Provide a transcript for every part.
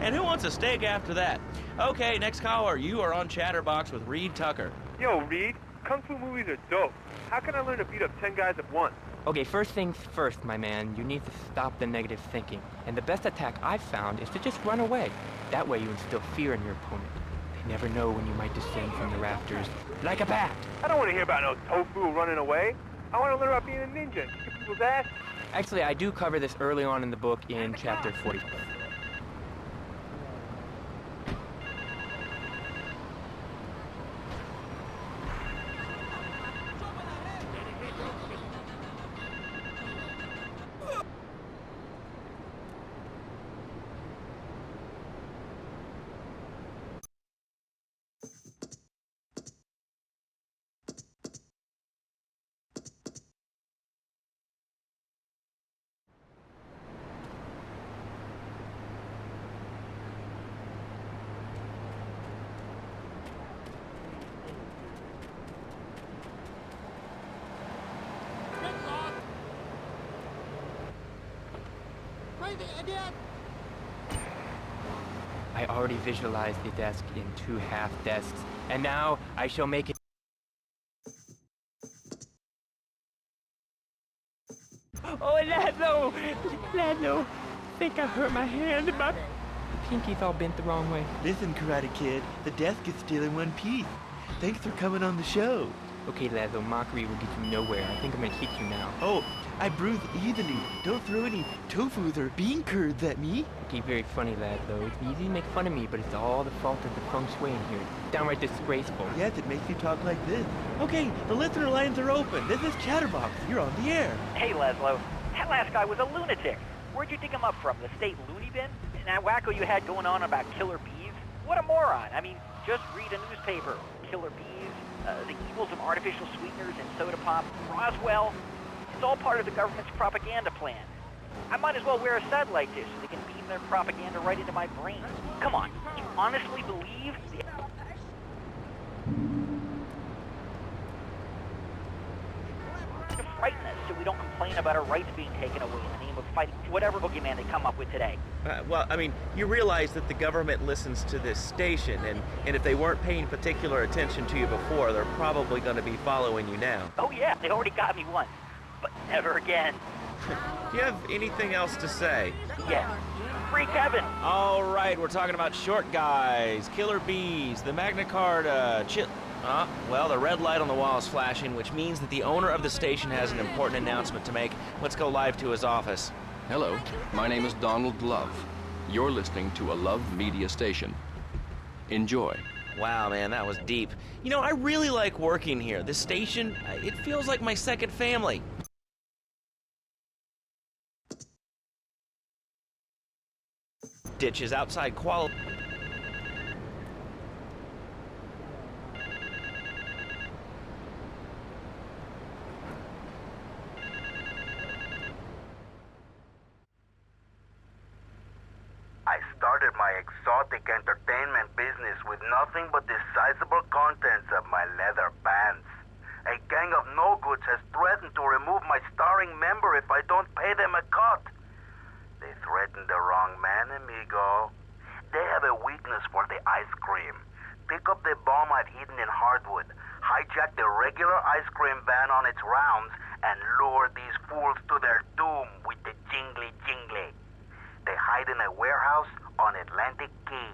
And who wants a steak after that? Okay, next caller, you are on Chatterbox with Reed Tucker. Yo, Reed, Kung Fu movies are dope. How can I learn to beat up 10 guys at once? Okay, first things first, my man. You need to stop the negative thinking. And the best attack I've found is to just run away. That way you instill fear in your opponent. They never know when you might descend from the rafters like a bat. I don't want to hear about no tofu running away. I want to learn about being a ninja and kick people's ass. Actually, I do cover this early on in the book in chapter 40. I already visualized the desk in 2 half desks, and now I shall make it. Oh, Laszlo! Laszlo! I think I hurt my hand. My pinky's all bent the wrong way. Listen, Karate Kid, the desk is still in one piece. Thanks for coming on the show. Okay, Laszlo, mockery will get you nowhere. I think I'm gonna kick you now. Oh, I bruise easily. Don't throw any tofus or bean curds at me. Okay, very funny, Laszlo. It's easy to make fun of me, but it's all the fault of the feng shui in here. Downright disgraceful. Yes, it makes you talk like this. Okay, the listener lines are open. This is Chatterbox. You're on the air. Hey, Laszlo. That last guy was a lunatic. Where'd you dig him up from? The state loony bin? And that wacko you had going on about killer bees? What a moron. I mean, just read a newspaper. Killer bees, the evils of artificial sweeteners and soda pop, Roswell. It's all part of the government's propaganda plan. I might as well wear a satellite dish so they can beam their propaganda right into my brain. Come on, you honestly believe to frighten us so we don't complain about our rights being taken away in the name of fighting whatever boogeyman they come up with today? Well, I mean, you realize that the government listens to this station, and if they weren't paying particular attention to you before, they're probably going to be following you now. Oh yeah, they already got me once, but never again. Do you have anything else to say? Yeah. Free Kevin! All right, we're talking about short guys, killer bees, the Magna Carta, well, the red light on the wall is flashing, which means that the owner of the station has an important announcement to make. Let's go live to his office. Hello, my name is Donald Love. You're listening to a Love Media station. Enjoy. Wow, man, that was deep. You know, I really like working here. This station, it feels like my second family. Ditches outside quality. I started my exotic entertainment business with nothing but the sizable contents of my leather pants. A gang of no-goods has threatened to remove my starring member if I don't pay them a cut. They threatened the wrong man, amigo. They have a weakness for the ice cream. Pick up the bomb I've hidden in hardwood, hijack the regular ice cream van on its rounds, and lure these fools to their doom with the jingly-jingly. They hide in a warehouse on Atlantic Key.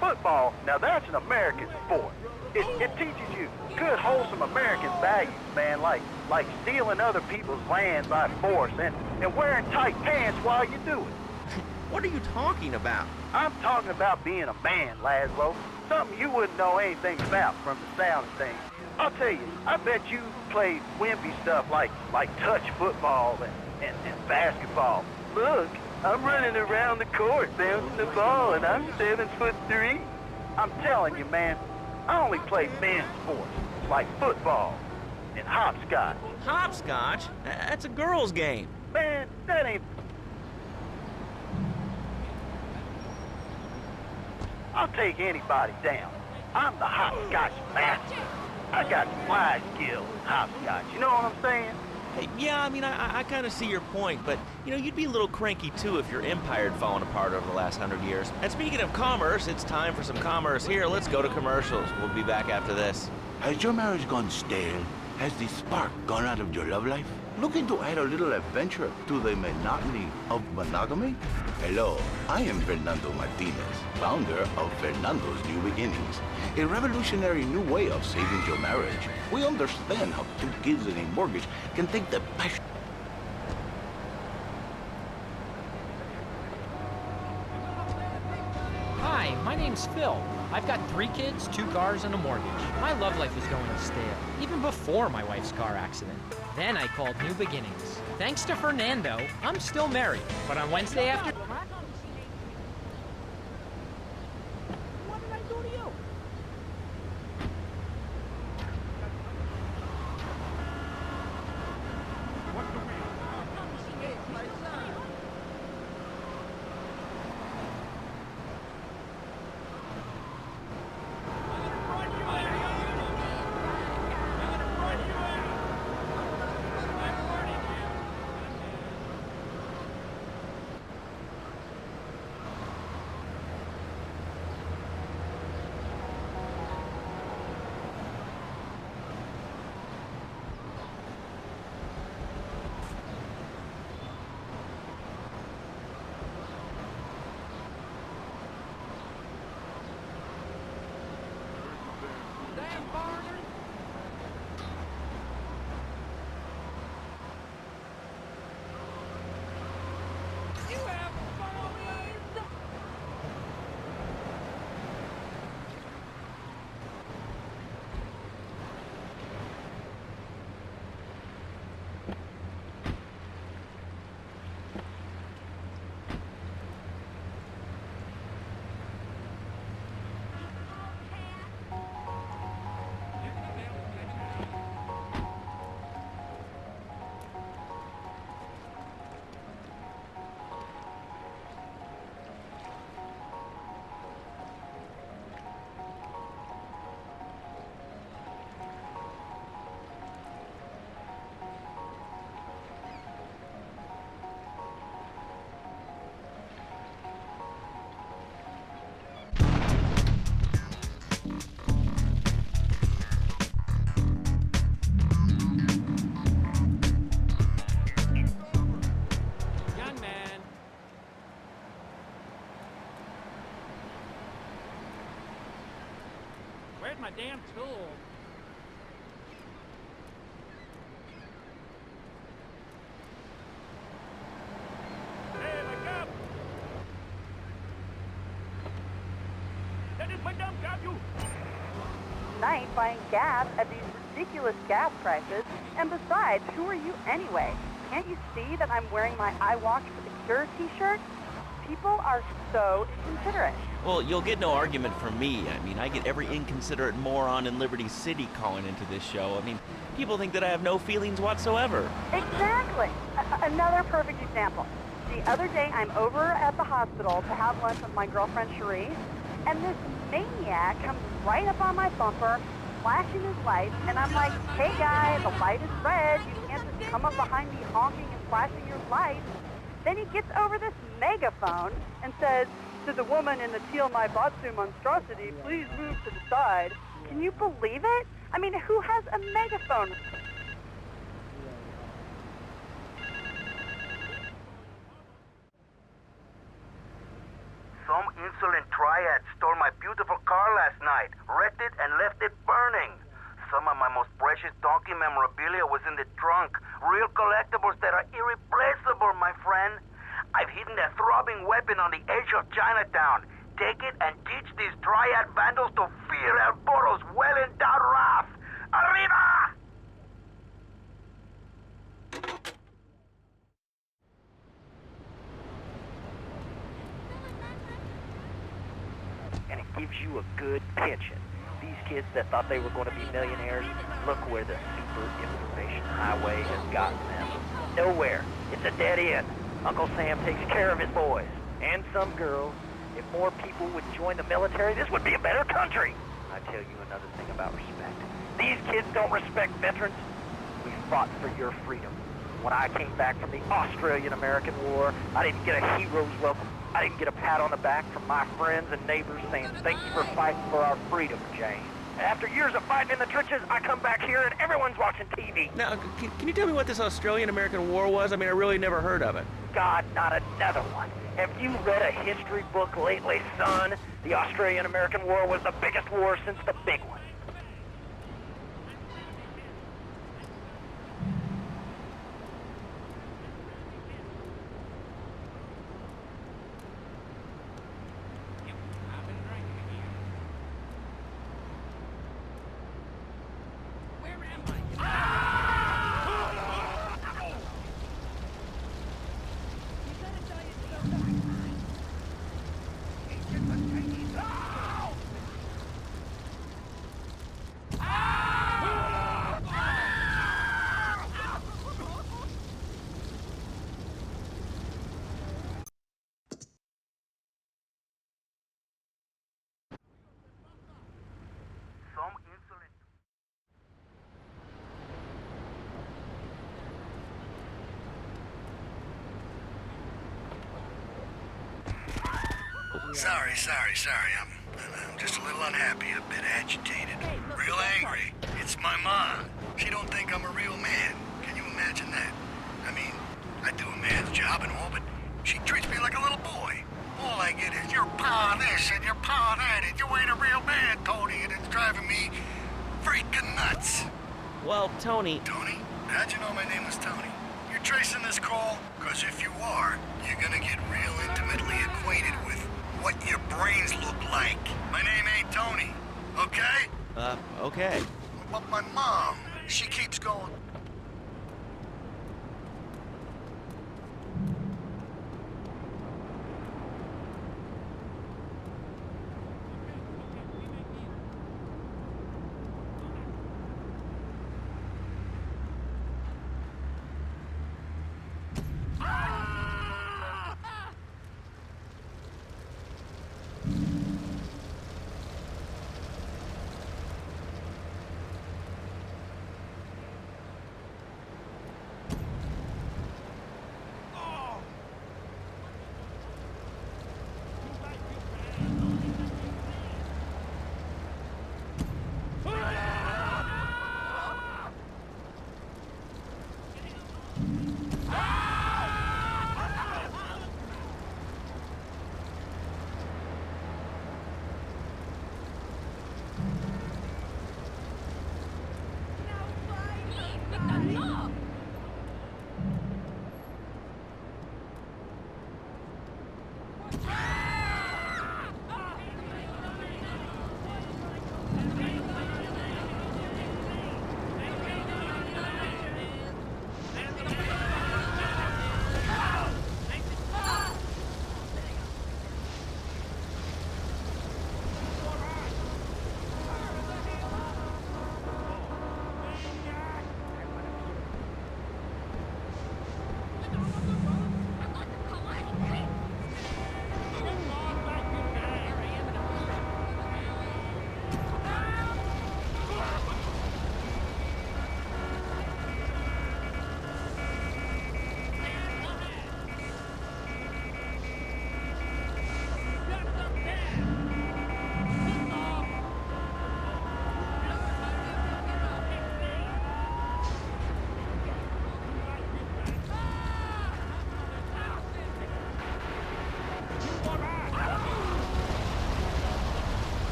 Football, now that's an American sport. It teaches you good, wholesome American values, man, like stealing other people's land by force and wearing tight pants while you do it. What are you talking about? I'm talking about being a man, Laszlo. Something you wouldn't know anything about from the sound of things. I'll tell you, I bet you played wimpy stuff like touch football and basketball. Look, I'm running around the court bouncing the ball and I'm 7'3". I'm telling you, man, I only play men's sports, like football. and hopscotch. Hopscotch? That's a girl's game. Man, that ain't... I'll take anybody down. I'm the hopscotch master. I got fly skills in hopscotch, you know what I'm saying? Yeah, I mean, I kind of see your point, but, you know, you'd be a little cranky, too, if your empire had fallen apart over the last 100 years. And speaking of commerce, it's time for some commerce here. Let's go to commercials. We'll be back after this. Has your marriage gone stale? Has the spark gone out of your love life? Looking to add a little adventure to the monotony of monogamy? Hello, I am Fernando Martinez, founder of Fernando's New Beginnings, a revolutionary new way of saving your marriage. We understand how 2 kids and a mortgage can take the passion. Hi, my name's Phil. I've got 3 kids, 2 cars, and a mortgage. My love life was going stale, even before my wife's car accident. Then I called New Beginnings. Thanks to Fernando, I'm still married. But on Wednesday after... What did I do to you? Where's my damn tool? Hey, wake up! That is my damn job, you! Night buying gas at these ridiculous gas prices. And besides, who are you anyway? Can't you see that I'm wearing my I Walk Secure t-shirt? People are so inconsiderate. Well, you'll get no argument from me. I mean, I get every inconsiderate moron in Liberty City calling into this show. I mean, people think that I have no feelings whatsoever. Exactly. Another perfect example. The other day, I'm over at the hospital to have lunch with my girlfriend, Cherie, and this maniac comes right up on my bumper, flashing his lights, and I'm like, hey guy, the light is red. You can't just come up behind me honking and flashing your lights. Then he gets over this megaphone and says, to the woman in the teal my Batsu monstrosity, please move to the side. Can you believe it? I mean, who has a megaphone? Some insolent triad stole my beautiful car last night, wrecked it, and left it burning. Some of my most precious donkey memorabilia was in the trunk. Real collectibles that are irreplaceable, my friend. I've hidden a throbbing weapon on the edge of Chinatown. Take it and teach these triad vandals to fear El Burro's well-endowed wrath. Arriba! And it gives you a good pension. These kids that thought they were going to be millionaires, look where the super information highway has gotten them. Nowhere. It's a dead end. Uncle Sam takes care of his boys. And some girls. If more people would join the military, this would be a better country. I tell you another thing about respect. These kids don't respect veterans. We fought for your freedom. When I came back from the Australian-American War, I didn't get a hero's welcome. I didn't get a pat on the back from my friends and neighbors saying, thanks for fighting for our freedom, Jane. And after years of fighting in the trenches, I come back here and everyone's watching TV. Now, can you tell me what this Australian-American War was? I mean, I really never heard of it. God, not another one. Have you read a history book lately, son? The Australian-American War was the biggest war since the big one. Some insolent. Sorry. I'm just a little unhappy, a bit agitated, real angry. It's my mom. She don't think I'm a real man. Can you imagine that? I mean, I do a man's job and all, but she treats me like a little boy. All I get is your pa this and your pa that, and you ain't a real man, Tony, and it's driving me freaking nuts. Well, Tony... Tony? How'd you know my name was Tony? You're tracing this call? Because if you are, you're gonna get real intimately acquainted with what your brains look like. My name ain't Tony, okay? Okay. But my mom, she keeps going.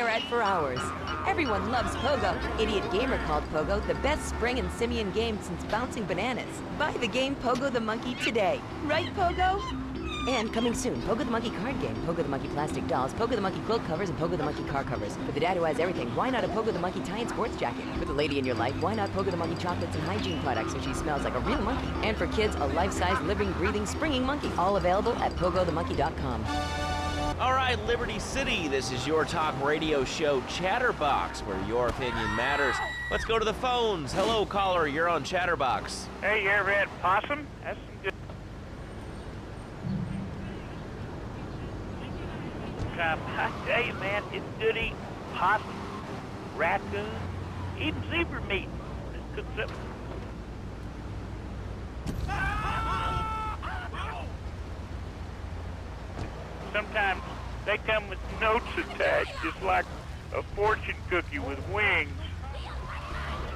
stare at for hours. Everyone loves Pogo. Idiot Gamer called Pogo the best spring and simian game since bouncing bananas. Buy the game Pogo the Monkey today. Right, Pogo? And coming soon, Pogo the Monkey card game, Pogo the Monkey plastic dolls, Pogo the Monkey quilt covers, and Pogo the Monkey car covers. For the dad who has everything, why not a Pogo the Monkey tie-in sports jacket? For the lady in your life, why not Pogo the Monkey chocolates and hygiene products so she smells like a real monkey? And for kids, a life-size, living, breathing, springing monkey. All available at pogothemonkey.com. All right, Liberty City, this is your talk radio show Chatterbox, where your opinion matters. Let's go to the phones. Hello, caller, you're on Chatterbox. Hey, you ever had possum? That's some good. I tell you, man, it's good eating possum, raccoon, even zebra meat. Cook something. Sometimes they come with notes attached, just like a fortune cookie with wings.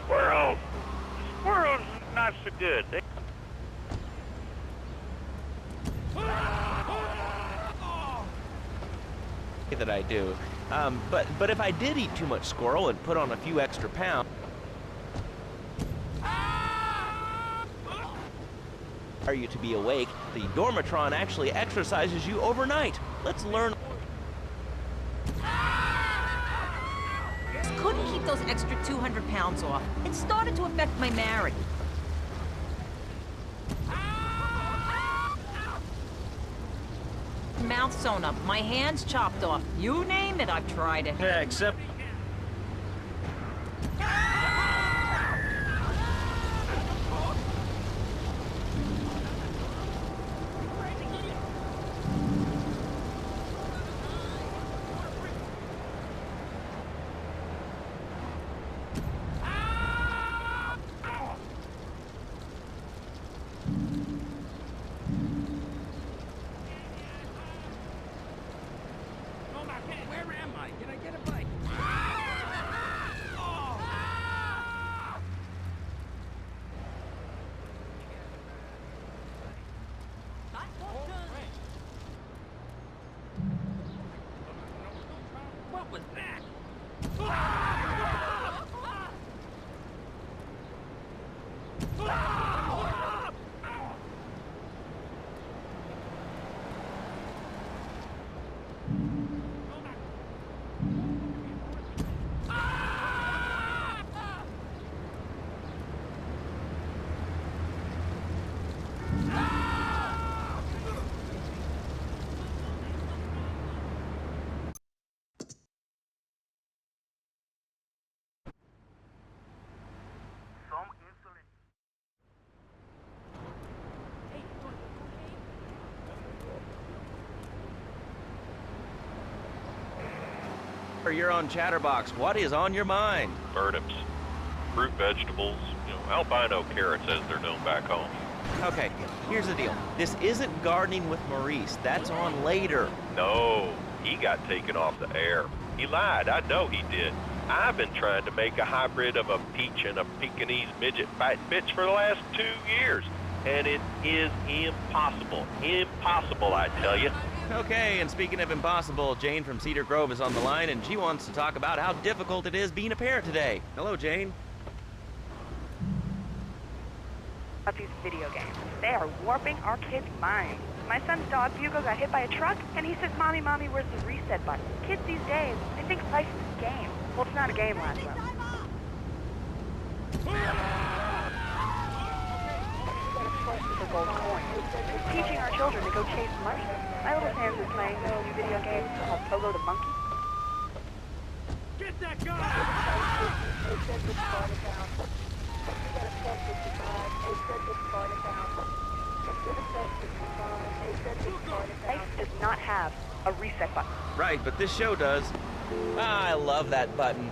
Squirrels. Squirrels is not so good. That I do. But if I did eat too much squirrel and put on a few extra pounds, are you to be awake, the Dormatron actually exercises you overnight. Let's learn. Just couldn't keep those extra 200 pounds off. It started to affect my marriage. Mouth sewn up, my hands chopped off. You name it, I've tried it. Yeah, except... What was that? You're on Chatterbox. What is on your mind? Turnips, fruit vegetables, albino carrots as they're known back home. Okay, here's the deal. This isn't gardening with Maurice. That's on later. No, he got taken off the air. He lied. I know he did. I've been trying to make a hybrid of a peach and a Pekingese midget fighting bitch for the last 2 years, and it is impossible. Impossible, I tell you. Okay, and speaking of impossible, Jane from Cedar Grove is on the line, and she wants to talk about how difficult it is being a parent today. Hello, Jane. These video games. They are warping our kids' minds. My son's dog, Bugle, got hit by a truck, and he says, Mommy, Mommy, where's the reset button? Kids these days, they think life is a game. Well, it's not a game, Laszlo. For gold coins. Teaching our children to go chase money. My little Sam's is playing a new video game called Pogo the Monkey. Get that guy! Life does not have a reset button. Right, but this show does. Ah, I love that button.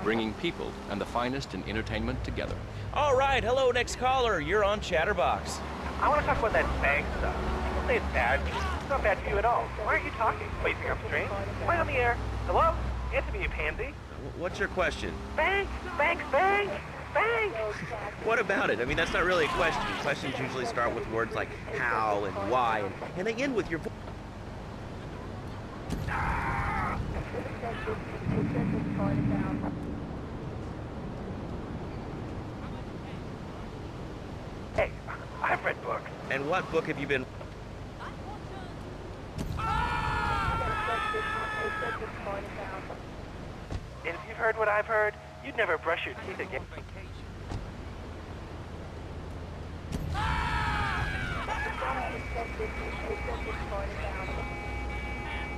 Bringing people and the finest in entertainment together. All right, hello, next caller. You're on Chatterbox. I want to talk about that bang stuff. People say it's bad. It's not bad for you at all. Why aren't you talking? Wait, you think I'm strange? Am I on the air? Hello? Answer me, you pansy. What's your question? Banks! Banks! Banks! Thanks. What about it? I mean, that's not really a question. Questions usually start with words like how and why, and they end with your voice. Hey, I've read books. And what book have you been... And if you've heard what I've heard, you'd never brush your teeth again.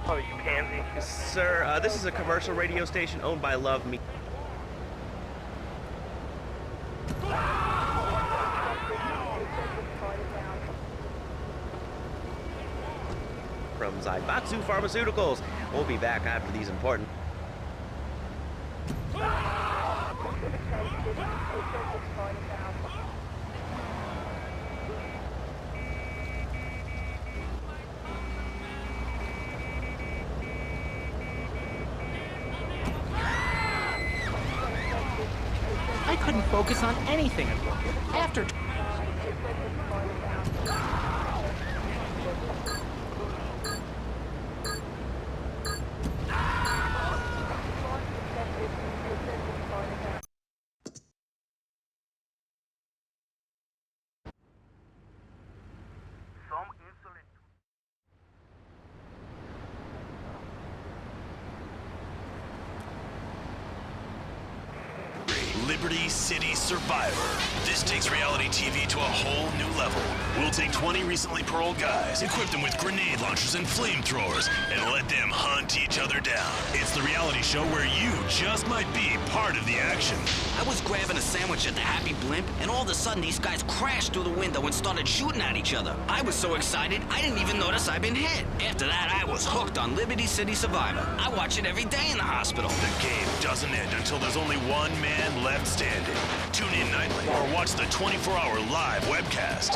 Oh, you pansy. Sir, this is a commercial radio station owned by Love Me. From Zaibatsu Pharmaceuticals. We'll be back after these important... I couldn't focus on anything after. Some insolent... Liberty City Survivor. This takes reality TV to a whole new level. We'll take 20 recently paroled guys, equip them with grenade launchers and flamethrowers, and let them hunt each other down. It's the reality show where you just might be part of the action. I was grabbing a sandwich at the Happy Blimp, and all of a sudden these guys crashed through the window and started shooting at each other. I was so excited, I didn't even notice I'd been hit. After that, I was hooked on Liberty City Survivor. I watch it every day in the hospital. The game doesn't end until there's only one man left standing. Tune in nightly or watch the 24-hour live webcast.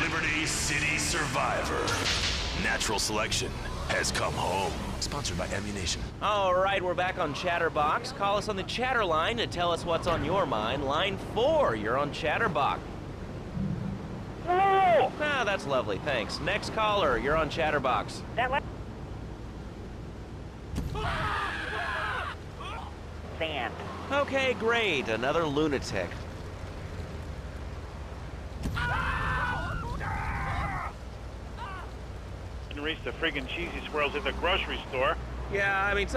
Liberty City Survivor. Natural selection has come home. Sponsored by Ammunition. All right, we're back on Chatterbox. Call us on the chatter line to tell us what's on your mind. Line 4, you're on Chatterbox. Whoa! Ah, that's lovely, thanks. Next caller, you're on Chatterbox. Sand. Okay, great. Another lunatic. And reach the friggin' cheesy swirls at the grocery store. Yeah, I mean...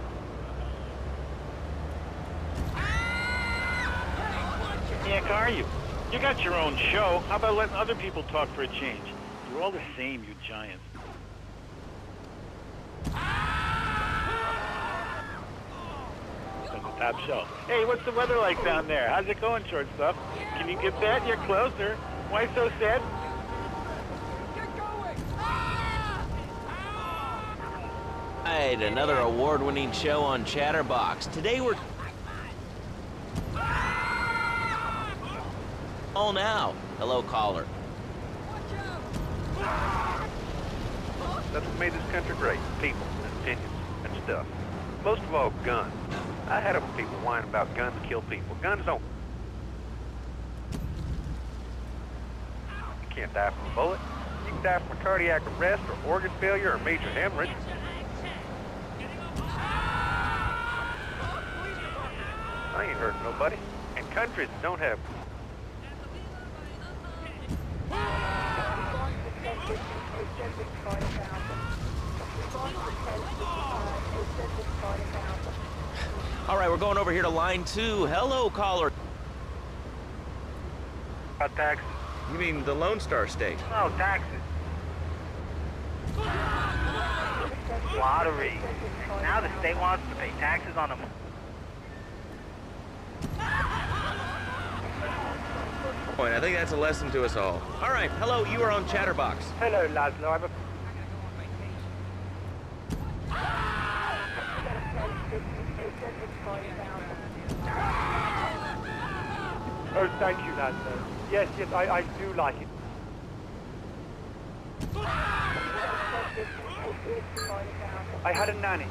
Heck are you? You got your own show. How about letting other people talk for a change? You're all the same, you giants. On the top shelf. Hey, what's the weather like down there? How's it going, shortstop? Can you get that? You're closer. Why so sad? Right, another award-winning show on Chatterbox. Today we're... Oh, now. Hello, caller. That's what made this country great. People and opinions and stuff. Most of all, guns. I had them people whining about guns kill people. Guns don't. You can't die from a bullet. You can die from a cardiac arrest or organ failure or major hemorrhage. I ain't hurting nobody. And countries that don't have... All right, we're going over here to line 2. Hello, caller. Taxes. You mean the Lone Star State? No, taxes. Lottery. Now the state wants to pay taxes on them. I think that's a lesson to us all. All right, hello, you are on Chatterbox. Hello, Laszlo. I'm a... Oh, thank you, Laszlo. Yes, I do like it. I had a nanny.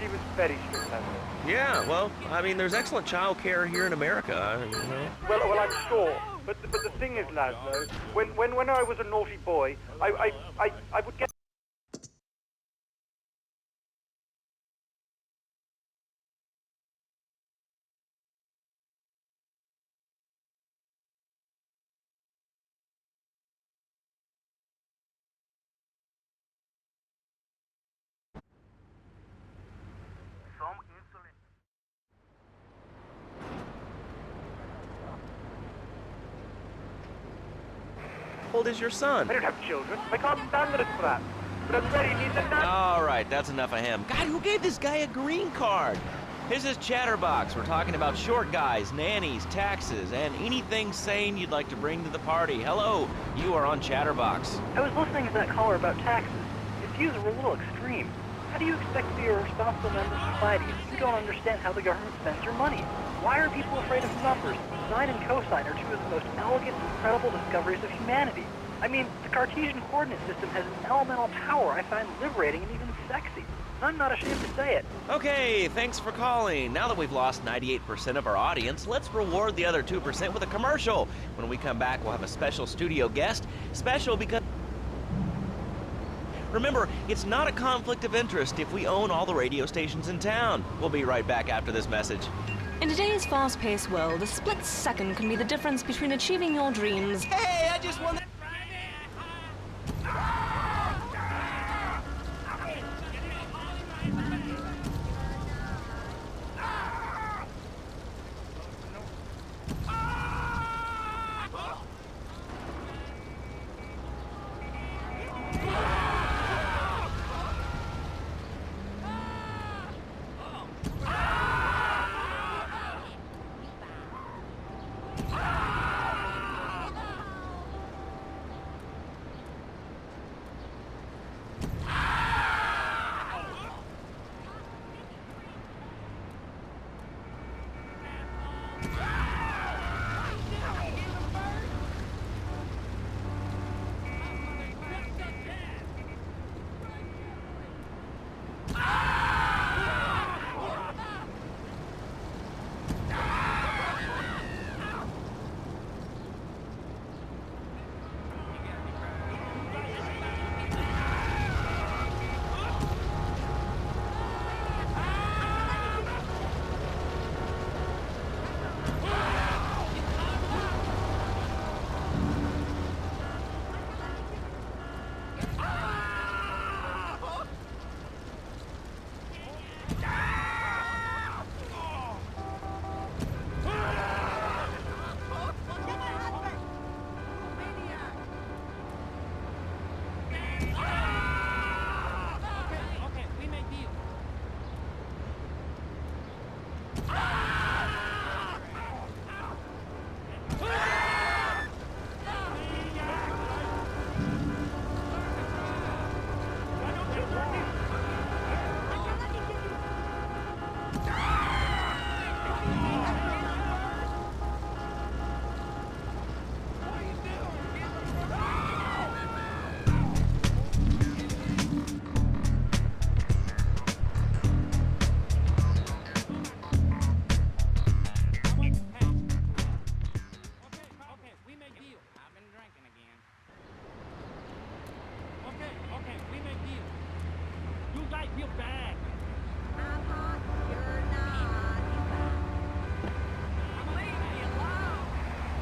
she was very strict, Laszlo. Yeah, well, I mean, there's excellent child care here in America, you know. Well, I'm sure. But the thing is, Laszlo, when I was a naughty boy, I would get... Some insulin. How old is your son? I don't have children. I can't stand this crap. But I'm ready, needs a nut. All right, that's enough of him. God, who gave this guy a green card? This is Chatterbox. We're talking about short guys, nannies, taxes, and anything sane you'd like to bring to the party. Hello, you are on Chatterbox. I was listening to that caller about taxes. His views were a little extreme. How do you expect to be a responsible member of society if you don't understand how the government spends your money? Why are people afraid of numbers? Sine and cosine are two of the most elegant and incredible discoveries of humanity. I mean, the Cartesian coordinate system has an elemental power I find liberating and even sexy. I'm not ashamed to say it. Okay, thanks for calling. Now that we've lost 98% of our audience, let's reward the other 2% with a commercial. When we come back, we'll have a special studio guest. Special because... Remember, it's not a conflict of interest if we own all the radio stations in town. We'll be right back after this message. In today's fast-paced world, a split second can be the difference between achieving your dreams. Hey, I just won.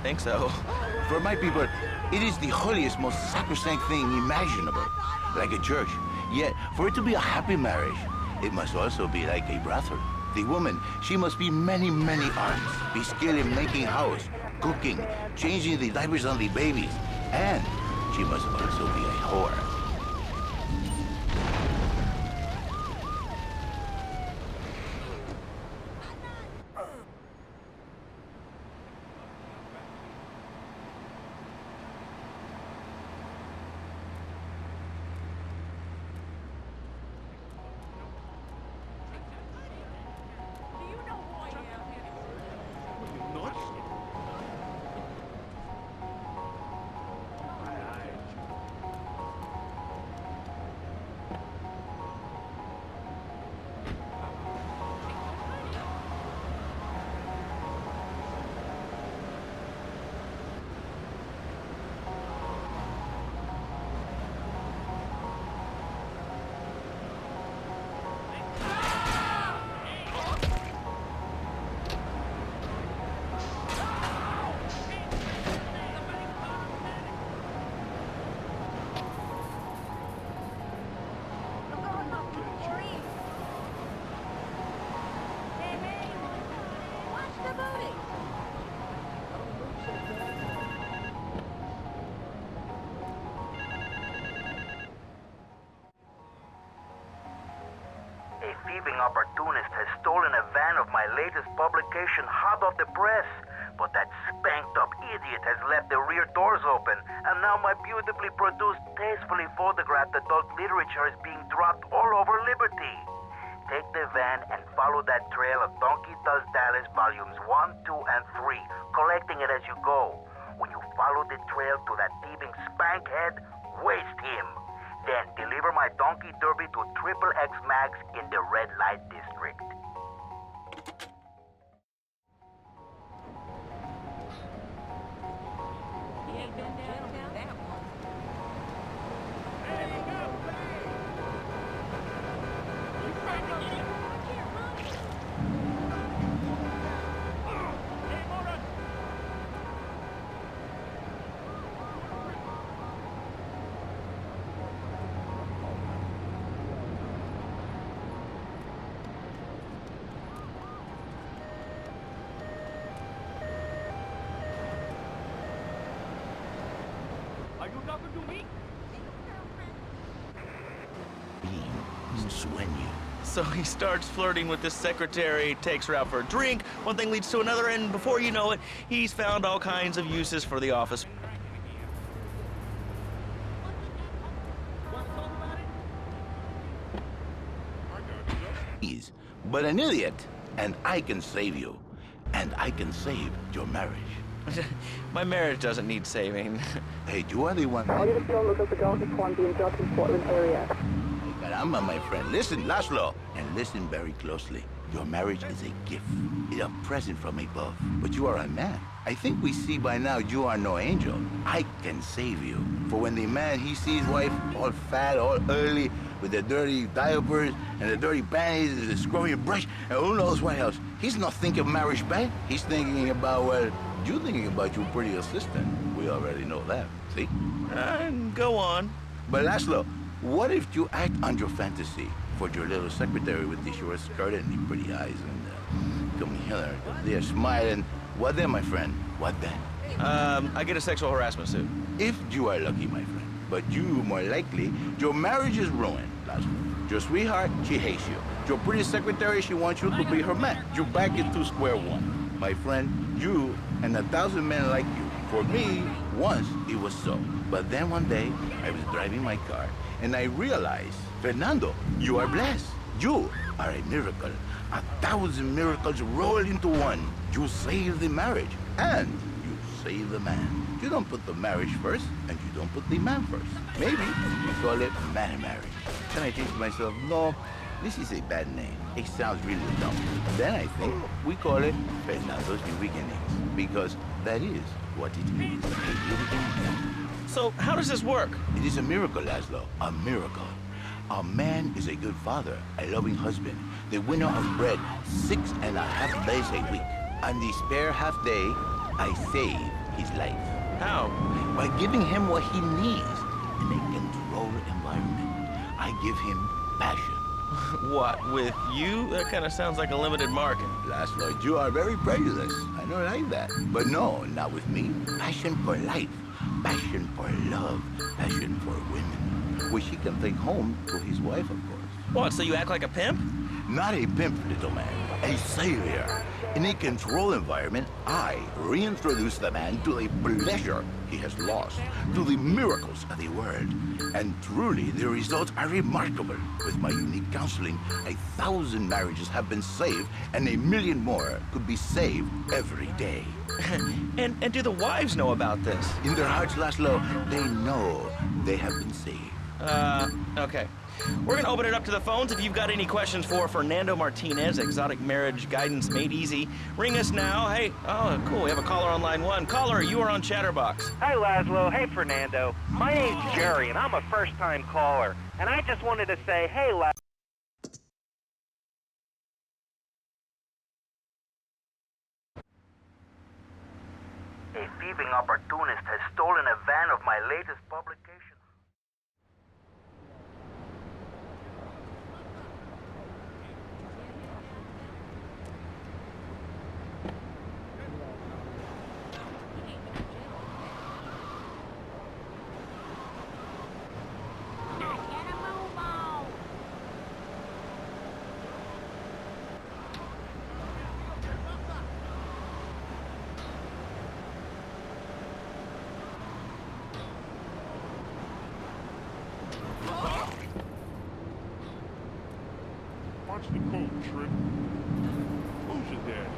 Think so. For my people, it is the holiest, most sacrosanct thing imaginable, like a church. Yet, for it to be a happy marriage, it must also be like a brothel. The woman, she must be many, many arts, be skilled in making house, cooking, changing the diapers on the babies, and she must also be a whore. opportunist has stolen a van of my latest publication hot off the press. But that spanked-up idiot has left the rear doors open, and now my beautifully produced, tastefully photographed adult literature is being dropped all over Liberty. Take the van and follow that trail of Donkey Does Dallas volumes 1, 2, and 3, collecting it as you go. When you follow the trail to that thieving spankhead, waste him. Then deliver my Donkey Derby to XXX Max in the red light district. So he starts flirting with this secretary, takes her out for a drink, one thing leads to another, and before you know it, he's found all kinds of uses for the office. But an idiot, and I can save you. And I can save your marriage. My marriage doesn't need saving. Hey, you are the one. Portland area. Caramba, my friend. Listen, Laszlo, and listen very closely. Your marriage is a gift. It's a present from above. But you are a man. I think we see by now you are no angel. I can save you. For when the man, he sees wife all fat, all early, with the dirty diapers and the dirty panties and the scrubby brush, and who knows what else. He's not thinking of marriage back. He's thinking about, well, you thinking about your pretty assistant. We already know that, see? Go on. But Laszlo, what if you act on your fantasy for your little secretary with the short skirt and the pretty eyes and come here, they're smiling. What then, my friend? What then? I get a sexual harassment suit. If you are lucky, my friend. But you, more likely, your marriage is ruined, Laszlo. Your sweetheart, she hates you. Your pretty secretary, she wants you to be her man. You're back into square one. My friend, you and 1,000 men like you. For me, once it was so. But then one day, I was driving my car, and I realized, Fernando, you are blessed. You are a miracle. 1,000 miracles roll into one. You save the marriage, and you save the man. You don't put the marriage first, and you don't put the man first. Maybe you call it man marriage. Then I think to myself, no, this is a bad name. It sounds really dumb. Then I think we call it Fernando's New Beginnings, because that is what it is, a new beginning. So how does this work? It is a miracle, Laszlo, a miracle. A man is a good father, a loving husband, the winner of bread 6.5 days a week. On the spare half day, I save his life. How? By giving him what he needs in a controlled environment. I give him passion. What, with you? That kind of sounds like a limited market. Laszlo, you are very prejudiced. I don't like that. But no, not with me. Passion for life. Passion for love. Passion for women. Which he can take home to his wife, of course. What, so you act like a pimp? Not a pimp, little man. A savior. In a controlled environment, I reintroduce the man to the pleasure he has lost, to the miracles of the world. And truly, the results are remarkable. With my unique counseling, 1,000 marriages have been saved, and 1 million more could be saved every day. And do the wives know about this? In their hearts, Laszlo, they know they have been saved. Okay. We're gonna open it up to the phones. If you've got any questions for Fernando Martinez, Exotic Marriage Guidance Made Easy, ring us now. Hey, oh, cool, we have a caller on line 1. Caller, you are on Chatterbox. Hi, Laszlo. Hey, Fernando. My name's Jerry, and I'm a first-time caller. And I just wanted to say, hey, Laszlo. A thieving opportunist has stolen a van of my latest publication. the cold, Trip. Who's your daddy?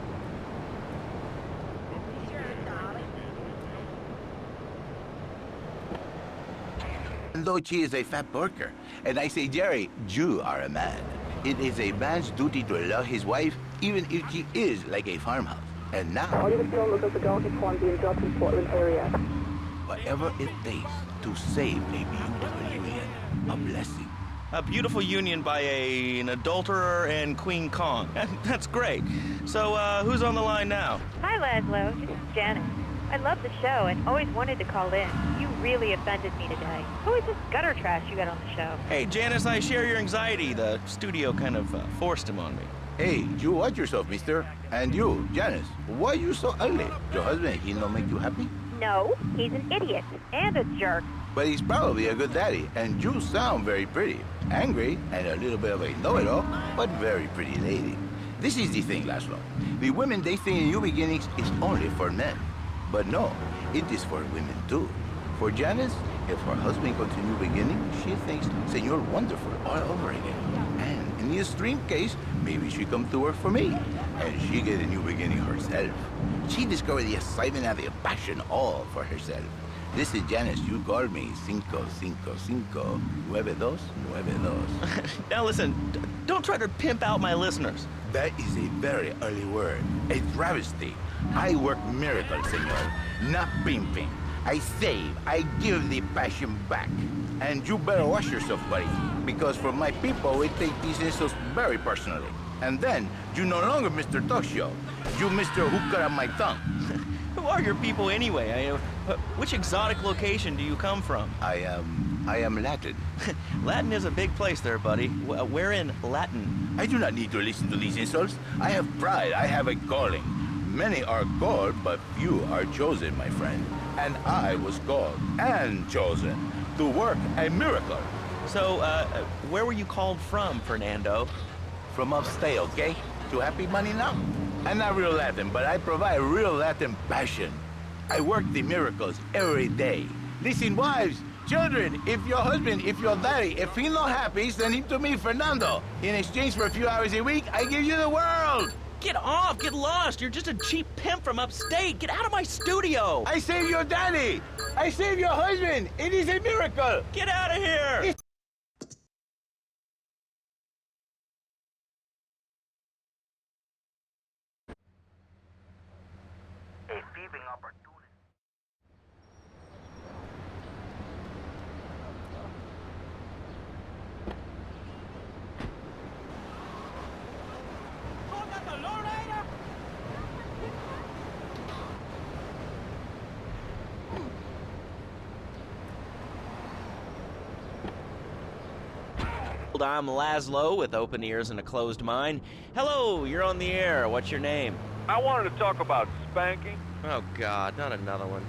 Though she is a fat porker, and I say, Jerry, you are a man. It is a man's duty to love his wife, even if she is like a farmhouse. And now, whatever it takes to save a beautiful union, a blessing. A beautiful union by an adulterer and Queen Kong. That's great. So, who's on the line now? Hi, Laszlo. This is Janet. I love the show and always wanted to call in. You really offended me today. Who is this gutter trash you got on the show? Hey, Janice, I share your anxiety. The studio kind of forced him on me. Hey, you watch yourself, mister. And you, Janice, why you so ugly? Your husband, he don't make you happy? No, he's an idiot and a jerk. But he's probably a good daddy, and you sound very pretty. Angry, and a little bit of a know-it-all, but very pretty lady. This is the thing, Laszlo. The women they think in New Beginnings is only for men. But no, it is for women too. For Janice, if her husband goes to New Beginning, she thinks Senor Wonderful all over again. And in the extreme case, maybe she come to work for me, and she get a new beginning herself. She discovered the excitement and the passion all for herself. This is Janice, you call me 555-9292. Now listen, don't try to pimp out my listeners. That is a very early word, a travesty. I work miracles, senor, not pimping. I save, I give the passion back. And you better watch yourself, buddy, because for my people, we take these insults very personally. And then, you no longer Mr. Talk Show. You Mr. Who Cut Out My Tongue. Who are your people anyway? Which exotic location do you come from? I am Latin. Latin is a big place there, buddy. Where in Latin? I do not need to listen to these insults. I have pride. I have a calling. Many are called, but few are chosen, my friend. And I was called and chosen to work a miracle. So, where were you called from, Fernando? From upstate, okay? To happy money now? I'm not real Latin, but I provide real Latin passion. I work the miracles every day. Listen, wives, children, if your husband, if your daddy, if he's not happy, send him to me, Fernando. In exchange for a few hours a week, I give you the world. Get off! Get lost! You're just a cheap pimp from upstate! Get out of my studio! I save your daddy! I save your husband! It is a miracle! Get out of here! A thieving opportunity. I'm Laszlo with open ears and a closed mind. Hello, you're on the air. What's your name? I wanted to talk about spanking. Oh, God, not another one.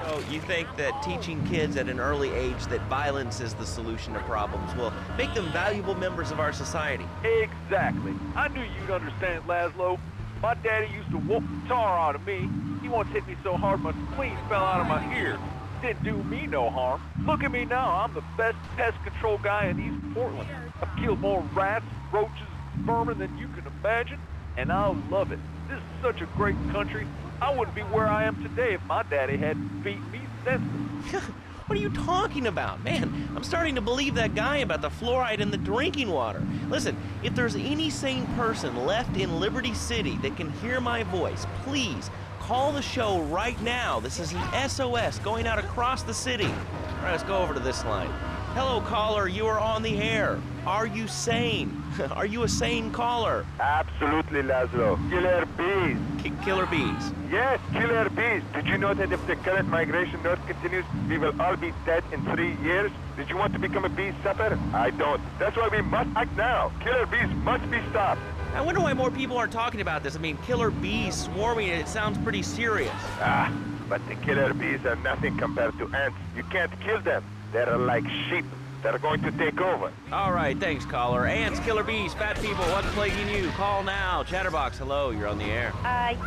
So you think that teaching kids at an early age that violence is the solution to problems will make them valuable members of our society? Exactly. I knew you'd understand, Laszlo. My daddy used to whoop the tar out of me. He once hit me so hard my spleen fell out of my ear. Didn't do me no harm. Look at me now. I'm the best pest control guy in East Portland. I've killed more rats, roaches, vermin than you can imagine, and I love it. This is such a great country. I wouldn't be where I am today if my daddy hadn't beaten me senseless. What are you talking about? Man, I'm starting to believe that guy about the fluoride in the drinking water. Listen, if there's any sane person left in Liberty City that can hear my voice, please call the show right now. This is an SOS going out across the city. All right, let's go over to this line. Hello, caller. You are on the air. Are you sane? Are you a sane caller? Absolutely, Laszlo. Killer bees. Killer bees? Yes, killer bees. Did you know that if the current migration north continues, we will all be dead in 3 years? Did you want to become a bee stopper? I don't. That's why we must act now. Killer bees must be stopped. I wonder why more people aren't talking about this. I mean, killer bees swarming, it sounds pretty serious. Ah, but the killer bees are nothing compared to ants. You can't kill them. They're like sheep. They're going to take over. All right, thanks, caller. Ants, killer bees, fat people, what's plaguing you? Call now. Chatterbox, hello, you're on the air.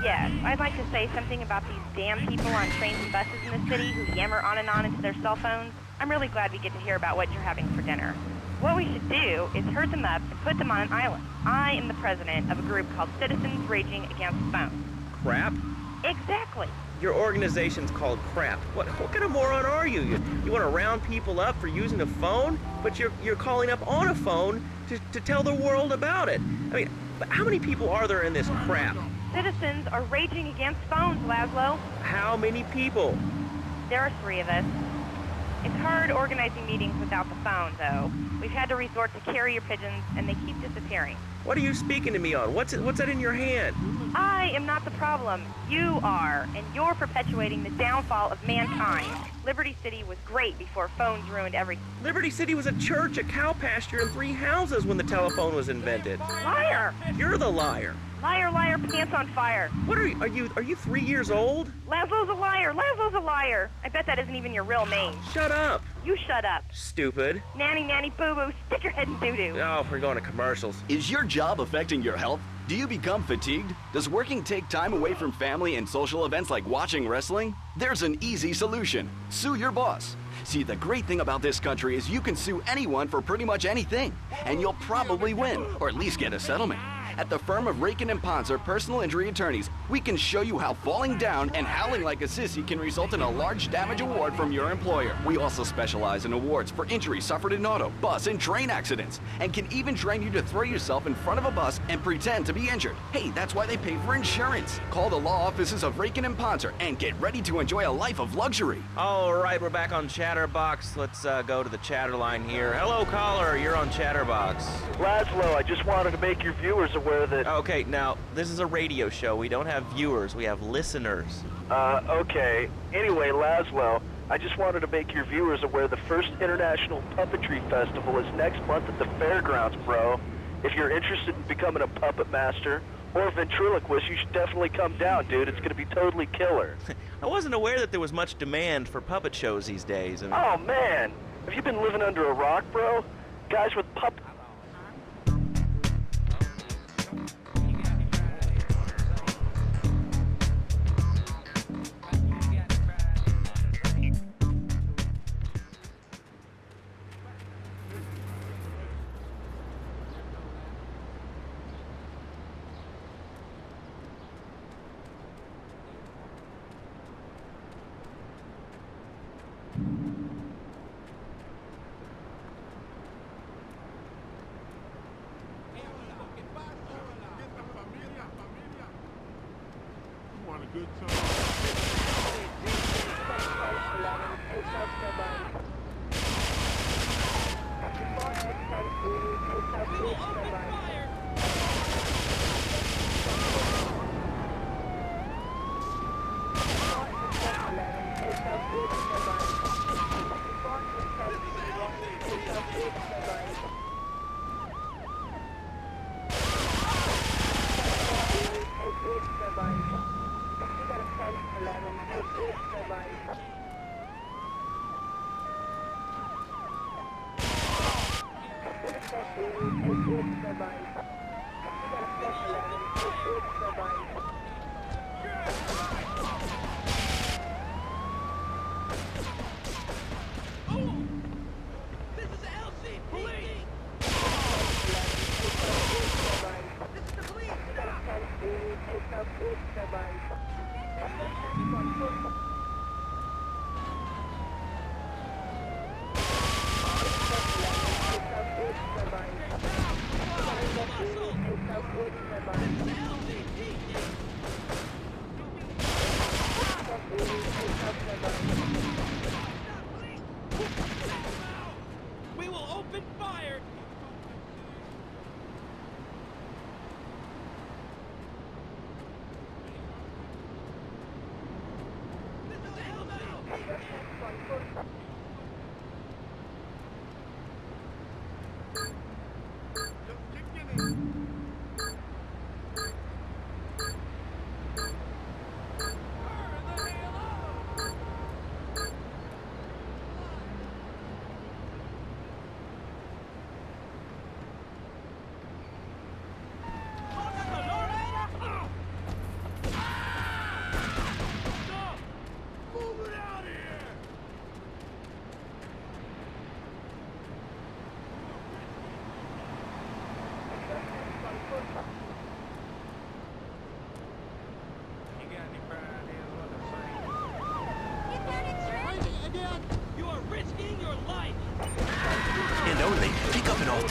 Yes. I'd like to say something about these damn people on trains and buses in the city who yammer on and on into their cell phones. I'm really glad we get to hear about what you're having for dinner. What we should do is herd them up and put them on an island. I am the president of a group called Citizens Raging Against Phones. Crap? Exactly. Your organization's called Crap. What kind of moron are you? You want to round people up for using a phone? But you're calling up on a phone to tell the world about it. I mean, but how many people are there in this crap? Citizens are raging against phones, Laszlo. How many people? There are 3 of us. It's hard organizing meetings without the phone, though. We've had to resort to carrier pigeons, and they keep disappearing. What are you speaking to me on? What's that in your hand? I am not the problem. You are, and you're perpetuating the downfall of mankind. Liberty City was great before phones ruined everything. Liberty City was a church, a cow pasture, and 3 houses when the telephone was invented. Liar! You're the liar. Liar, liar, pants on fire. What are you 3 years old? Laszlo's a liar. Laszlo's a liar. I bet that isn't even your real name. Shut up. You shut up. Stupid. Nanny, nanny, boo-boo, stick your head in doo-doo. Oh, we're going to commercials. Is your job affecting your health? Do you become fatigued? Does working take time away from family and social events like watching wrestling? There's an easy solution. Sue your boss. See, the great thing about this country is you can sue anyone for pretty much anything, and you'll probably win, or at least get a settlement. At the firm of Rakin & Ponzer Personal Injury Attorneys, we can show you how falling down and howling like a sissy can result in a large damage award from your employer. We also specialize in awards for injuries suffered in auto, bus, and train accidents, and can even train you to throw yourself in front of a bus and pretend to be injured. Hey, that's why they pay for insurance. Call the law offices of Rakin & Ponzer and get ready to enjoy a life of luxury. All right, we're back on Chatterbox. Let's go to the chatter line here. Hello, caller. You're on Chatterbox. Laszlo, I just wanted to make your viewers aware that... Okay, now, this is a radio show. We don't have viewers. We have listeners. Okay. Anyway, Laszlo, I just wanted to make your viewers aware the first International Puppetry Festival is next month at the fairgrounds, bro. If you're interested in becoming a puppet master or a ventriloquist, you should definitely come down, dude. It's gonna be totally killer. I wasn't aware that there was much demand for puppet shows these days. Oh, man. Have you been living under a rock, bro? Guys with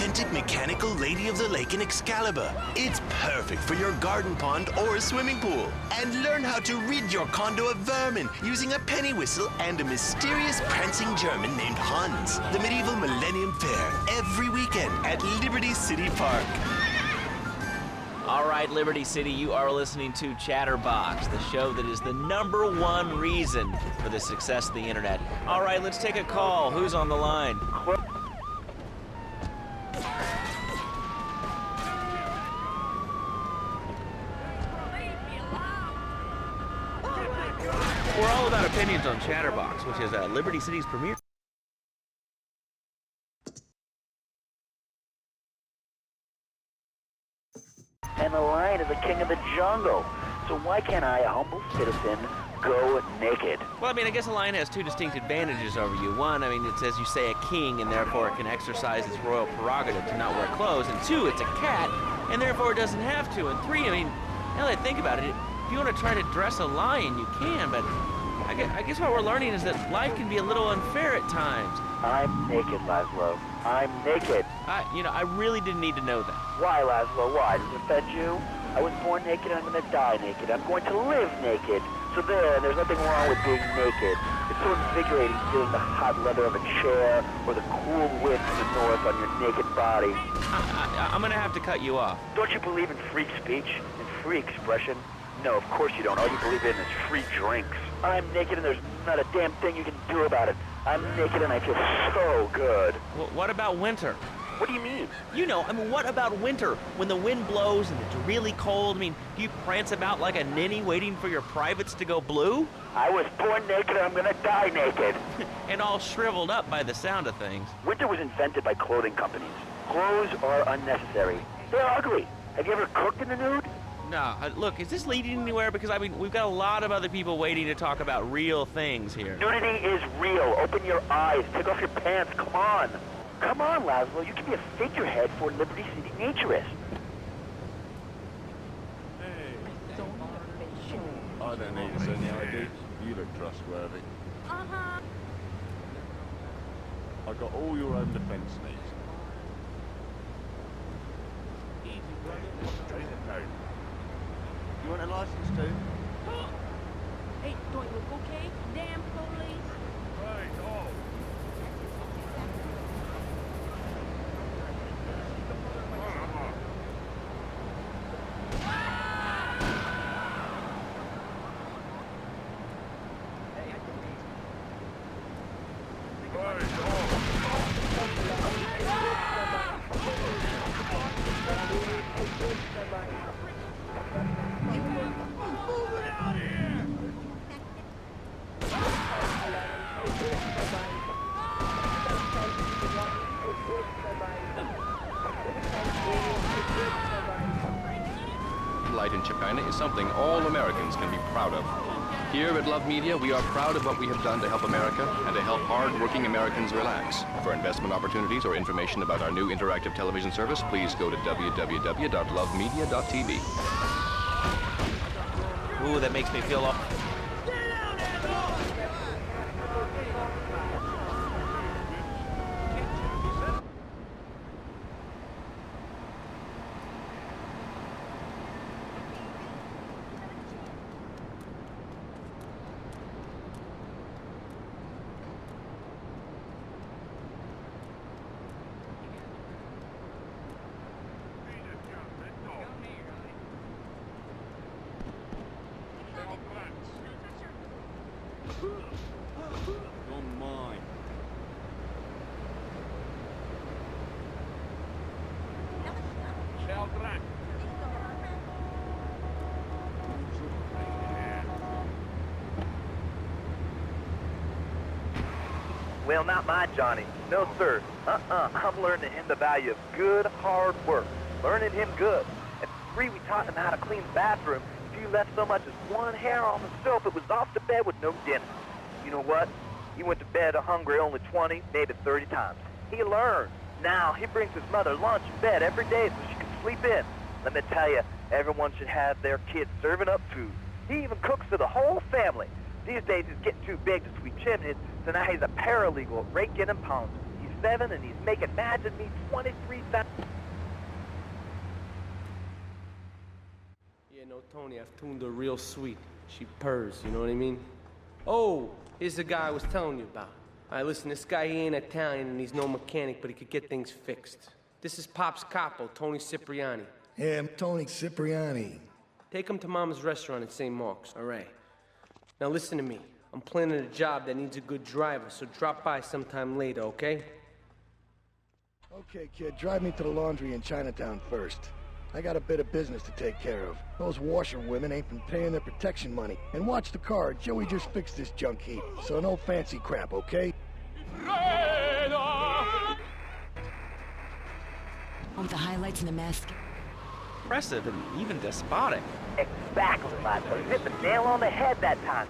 authentic mechanical Lady of the Lake in Excalibur. It's perfect for your garden pond or swimming pool. And learn how to rid your condo of vermin using a penny whistle and a mysterious prancing German named Hans. The medieval Millennium Fair every weekend at Liberty City Park. All right, Liberty City, you are listening to Chatterbox, the show that is the #1 reason for the success of the internet. All right, let's take a call. Who's on the line? We're all about opinions on Chatterbox, which is Liberty City's premier. And the lion is the king of the jungle. So why can't I, a humble citizen, go naked? Well, I mean, I guess a lion has two distinct advantages over you. One, I mean, it's, as you say, a king, and therefore it can exercise its royal prerogative to not wear clothes. And two, it's a cat, and therefore it doesn't have to. And three, I mean, now that I think about it, if you want to try to dress a lion, you can, but I guess what we're learning is that life can be a little unfair at times. I'm naked, Laszlo. I'm naked. I really didn't need to know that. Why, Laszlo? Why? Does it offend you? I was born naked, I'm gonna die naked. I'm going to live naked. So there's nothing wrong with being naked. It's so invigorating feeling the hot leather of a chair or the cool wind from the north on your naked body. I'm gonna have to cut you off. Don't you believe in free speech and free expression? No, of course you don't. All you believe in is free drinks. I'm naked and there's not a damn thing you can do about it. I'm naked and I feel so good. What about winter? What do you mean? You know, I mean, what about winter? When the wind blows and it's really cold, I mean, do you prance about like a ninny waiting for your privates to go blue? I was born naked and I'm gonna die naked. And all shriveled up by the sound of things. Winter was invented by clothing companies. Clothes are unnecessary. They're ugly. Have you ever cooked in the nude? No, look, is this leading anywhere? Because, I mean, we've got a lot of other people waiting to talk about real things here. Nudity is real. Open your eyes. Take off your pants. Come on. Come on, Laszlo. You can be a figurehead for Liberty City Naturist. I don't need to send you ID. You look trustworthy. Uh-huh. I got all your own defense needs. Straight in down. You want a license too? Hey, don't you look okay? Damn police. Right, oh. Light in China is something all Americans can be proud of. Here at Love Media, we are proud of what we have done to help America and to help hard-working Americans relax. For investment opportunities or information about our new interactive television service, please go to www.lovemedia.tv. Ooh, that makes me feel awful. Don't mind. Sheldrak. Well, not my Johnny. No, sir. I'm learning him the value of good, hard work. Learning him good. At 3, we taught him how to clean the bathroom. If you left so much as one hair on the soap, it was off to bed with no dinner. You know what? He went to bed hungry only 20, maybe 30 times. He learned. Now, he brings his mother lunch in bed every day so she can sleep in. Let me tell you, everyone should have their kids serving up food. He even cooks for the whole family. These days, he's getting too big to sweep chimneys, so now he's a paralegal at rake and impound. He's 7 and he's making mad at me 23,000. Yeah, no, Tony, I've tuned her real sweet. She purrs, you know what I mean? Oh, here's the guy I was telling you about. All right, listen, this guy, he ain't Italian and he's no mechanic, but he could get things fixed. This is Pop's capo, Tony Cipriani. Yeah, I'm Tony Cipriani. Take him to Mama's restaurant at St. Mark's, all right? Now listen to me. I'm planning a job that needs a good driver, so drop by sometime later, okay? Okay, kid, drive me to the laundry in Chinatown first. I got a bit of business to take care of. Those washerwomen ain't been paying their protection money. And watch the car, Joey just fixed this junk heap. So no fancy crap, okay? Oh, the highlights and the mask. Impressive and even despotic. Exactly, Lazo. You hit the nail on the head that time.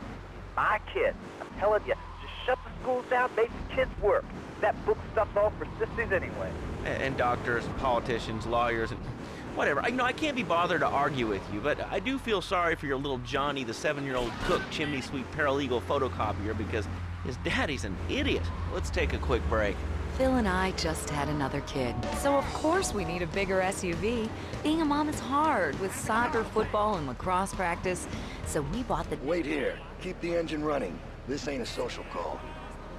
My kid. I'm telling you, just shut the schools down, make the kids work. That book stuff's all for sissies anyway. And doctors and politicians, lawyers, and whatever. I can't be bothered to argue with you, but I do feel sorry for your little Johnny, the 7-year-old cook, chimney sweep, paralegal photocopier, because his daddy's an idiot. Let's take a quick break. Phil and I just had another kid, so of course we need a bigger SUV. Being a mom is hard, with soccer, football, and lacrosse practice, so we bought the... Wait here. Keep the engine running. This ain't a social call.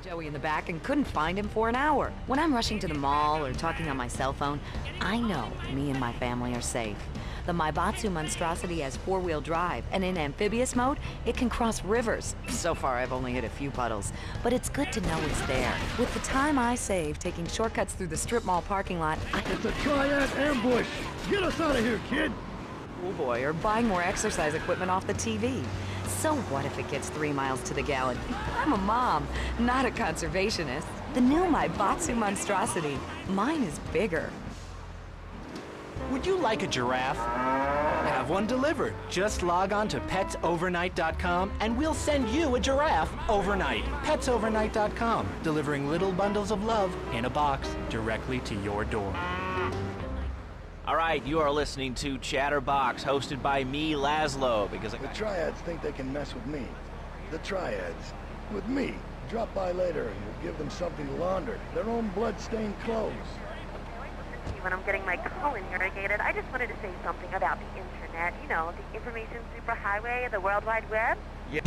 Joey in the back and couldn't find him for an hour. When I'm rushing to the mall or talking on my cell phone, I know me and my family are safe. The Maibatsu monstrosity has 4-wheel drive, and in amphibious mode, it can cross rivers. So far, I've only hit a few puddles, but it's good to know it's there. With the time I save taking shortcuts through the strip mall parking lot, It's a triad ambush! Get us out of here, kid! Oh boy, or buying more exercise equipment off the TV. So what if it gets 3 miles to the gallon? I'm a mom, not a conservationist. The new Maibatsu monstrosity. Mine is bigger. Would you like a giraffe? Have one delivered. Just log on to petsovernight.com and we'll send you a giraffe overnight. Petsovernight.com, delivering little bundles of love in a box directly to your door. All right, you are listening to Chatterbox, hosted by me, Laszlo, because The Triads think they can mess with me. The Triads. With me. Drop by later and we'll give them something to launder. Their own blood-stained clothes. When I'm getting my colon irrigated, I just wanted to say something about the internet. You know, the information superhighway, the World Wide Web. Yeah.